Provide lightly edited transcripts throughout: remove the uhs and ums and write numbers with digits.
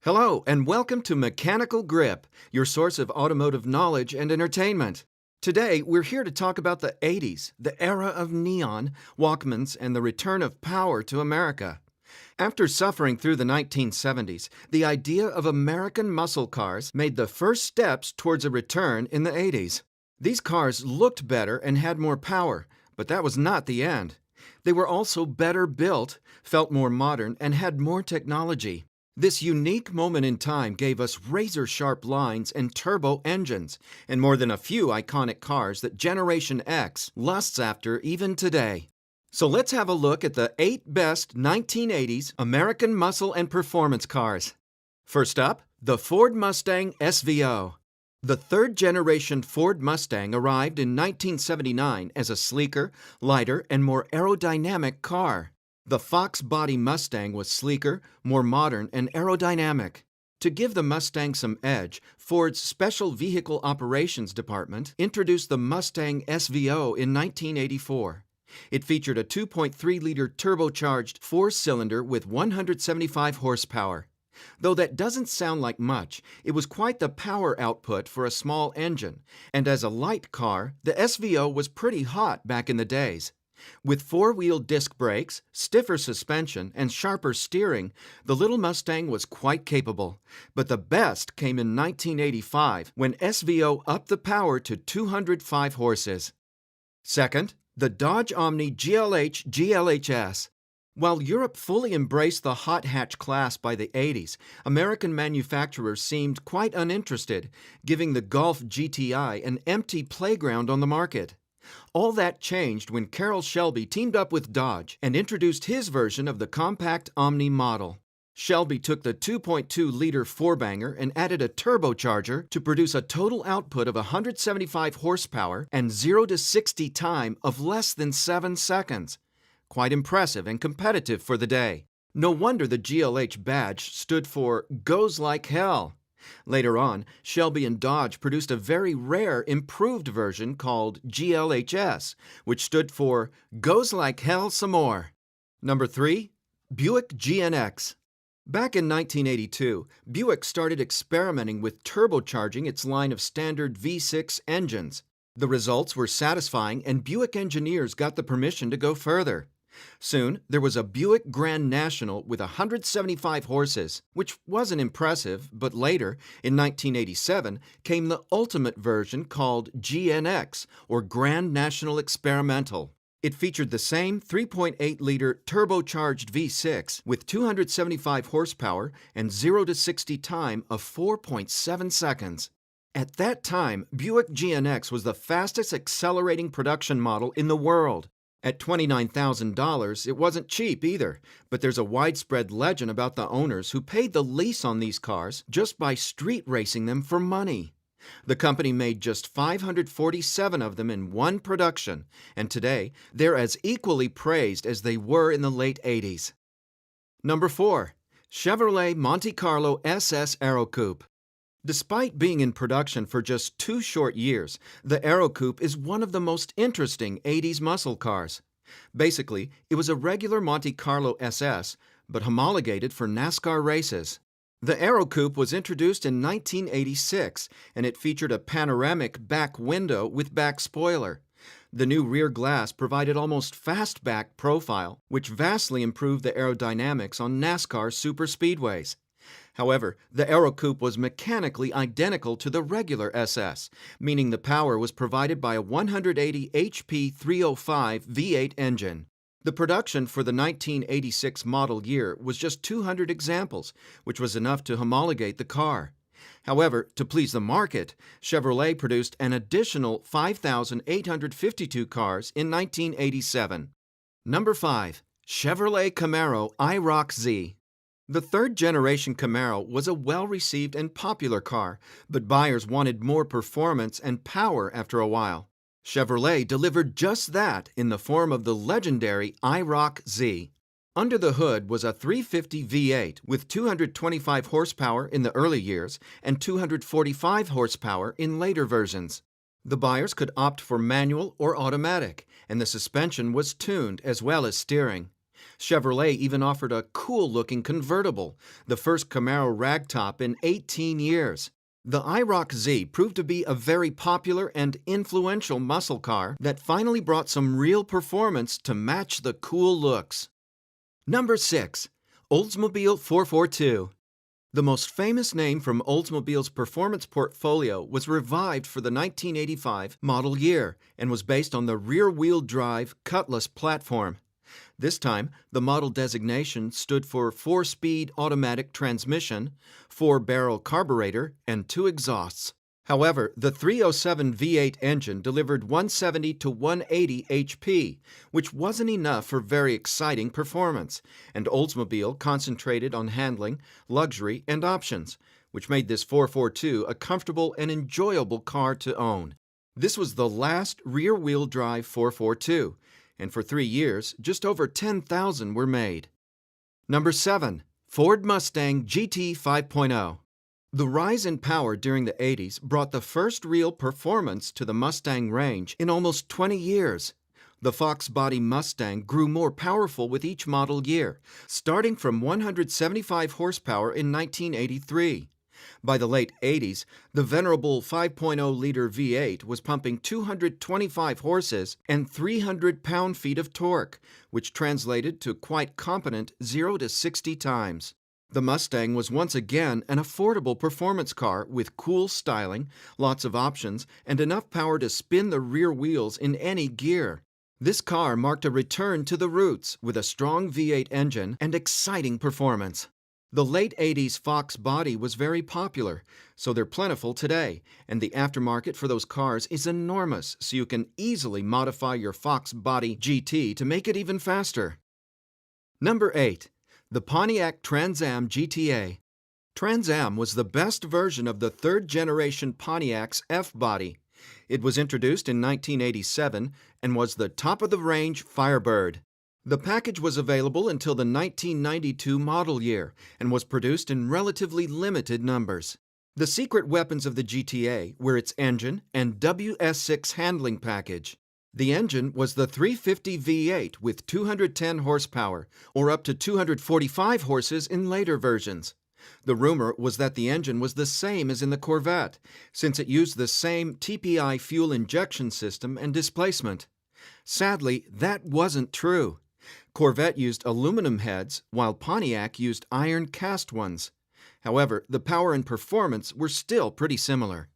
Hello, and welcome to Mechanical Grip, your source of automotive knowledge and entertainment. Today, we're here to talk about the 80s, the era of neon, Walkmans, and the return of power to America. After suffering through the 1970s, the idea of American muscle cars made the first steps towards a return in the 80s. These cars looked better and had more power, but that was not the end. They were also better built, felt more modern, and had more technology. This unique moment in time gave us razor-sharp lines and turbo engines, and more than a few iconic cars that Generation X lusts after even today. So let's have a look at the 8 best 1980s American muscle and performance cars. First up, the Ford Mustang SVO. The third-generation Ford Mustang arrived in 1979 as a sleeker, lighter, and more aerodynamic car. The Fox body Mustang was sleeker, more modern, and aerodynamic. To give the Mustang some edge, Ford's Special Vehicle Operations Department introduced the Mustang SVO in 1984. It featured a 2.3-liter turbocharged four-cylinder with 175 horsepower. Though that doesn't sound like much, it was quite the power output for a small engine, and as a light car, the SVO was pretty hot back in the days. With four-wheel disc brakes, stiffer suspension, and sharper steering, the little Mustang was quite capable. But the best came in 1985, when SVO upped the power to 205 horses. Second, the Dodge Omni GLH GLHS. While Europe fully embraced the hot hatch class by the 80s, American manufacturers seemed quite uninterested, giving the Golf GTI an empty playground on the market. All that changed when Carroll Shelby teamed up with Dodge and introduced his version of the compact Omni model. Shelby took the 2.2-liter four-banger and added a turbocharger to produce a total output of 175 horsepower and 0 to 60 time of less than 7 seconds. Quite impressive and competitive for the day. No wonder the GLH badge stood for Goes Like Hell. Later on, Shelby and Dodge produced a very rare improved version called GLHS, which stood for Goes Like Hell Some More. Number 3. Buick GNX. Back in 1982, Buick started experimenting with turbocharging its line of standard V6 engines. The results were satisfying, and Buick engineers got the permission to go further. Soon, there was a Buick Grand National with 175 horses, which wasn't impressive, but later, in 1987, came the ultimate version called GNX, or Grand National Experimental. It featured the same 3.8-liter turbocharged V6 with 275 horsepower and 0 to 60 time of 4.7 seconds. At that time, Buick GNX was the fastest accelerating production model in the world. At $29,000, it wasn't cheap either, but there's a widespread legend about the owners who paid the lease on these cars just by street racing them for money. The company made just 547 of them in one production, and today they're as equally praised as they were in the late 80s. Number 4. Chevrolet Monte Carlo SS Aerocoupe. Despite being in production for just 2 short years, the Aerocoupe is one of the most interesting 80s muscle cars. Basically, it was a regular Monte Carlo SS, but homologated for NASCAR races. The Aerocoupe was introduced in 1986, and it featured a panoramic back window with back spoiler. The new rear glass provided almost fastback profile, which vastly improved the aerodynamics on NASCAR superspeedways. However, the Aerocoupe was mechanically identical to the regular SS, meaning the power was provided by a 180 HP 305 V8 engine. The production for the 1986 model year was just 200 examples, which was enough to homologate the car. However, to please the market, Chevrolet produced an additional 5,852 cars in 1987. Number 5. Chevrolet Camaro IROC Z. The third-generation Camaro was a well-received and popular car, but buyers wanted more performance and power after a while. Chevrolet delivered just that in the form of the legendary IROC Z. Under the hood was a 350 V8 with 225 horsepower in the early years and 245 horsepower in later versions. The buyers could opt for manual or automatic, and the suspension was tuned as well as steering. Chevrolet even offered a cool-looking convertible, the first Camaro ragtop in 18 years. The IROC Z proved to be a very popular and influential muscle car that finally brought some real performance to match the cool looks. Number 6. Oldsmobile 442. The most famous name from Oldsmobile's performance portfolio was revived for the 1985 model year and was based on the rear-wheel drive Cutlass platform. This time, the model designation stood for 4-speed automatic transmission, 4-barrel carburetor, and 2 exhausts. However, the 307 V8 engine delivered 170 to 180 HP, which wasn't enough for very exciting performance, and Oldsmobile concentrated on handling, luxury, and options, which made this 442 a comfortable and enjoyable car to own. This was the last rear-wheel drive 442, and for 3 years, just over 10,000 were made. Number 7. Ford Mustang GT 5.0. The rise in power during the 80s brought the first real performance to the Mustang range in almost 20 years. The Fox body Mustang grew more powerful with each model year, starting from 175 horsepower in 1983. By the late 80s, the venerable 5.0-liter V8 was pumping 225 horses and 300 pound-feet of torque, which translated to quite competent 0 to 60 times. The Mustang was once again an affordable performance car with cool styling, lots of options, and enough power to spin the rear wheels in any gear. This car marked a return to the roots with a strong V8 engine and exciting performance. The late 80s Fox body was very popular, so they're plentiful today, and the aftermarket for those cars is enormous, so you can easily modify your Fox body GT to make it even faster. Number 8. The Pontiac Trans Am GTA. Trans Am was the best version of the third-generation Pontiac's F-body. It was introduced in 1987 and was the top-of-the-range Firebird. The package was available until the 1992 model year and was produced in relatively limited numbers. The secret weapons of the GTA were its engine and WS6 handling package. The engine was the 350 V8 with 210 horsepower, or up to 245 horses in later versions. The rumor was that the engine was the same as in the Corvette, since it used the same TPI fuel injection system and displacement. Sadly, that wasn't true. Corvette used aluminum heads, while Pontiac used iron cast ones. However, the power and performance were still pretty similar.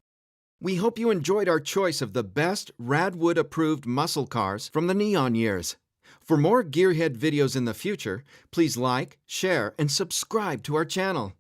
We hope you enjoyed our choice of the best Radwood-approved muscle cars from the neon years. For more Gearhead videos in the future, please like, share, and subscribe to our channel.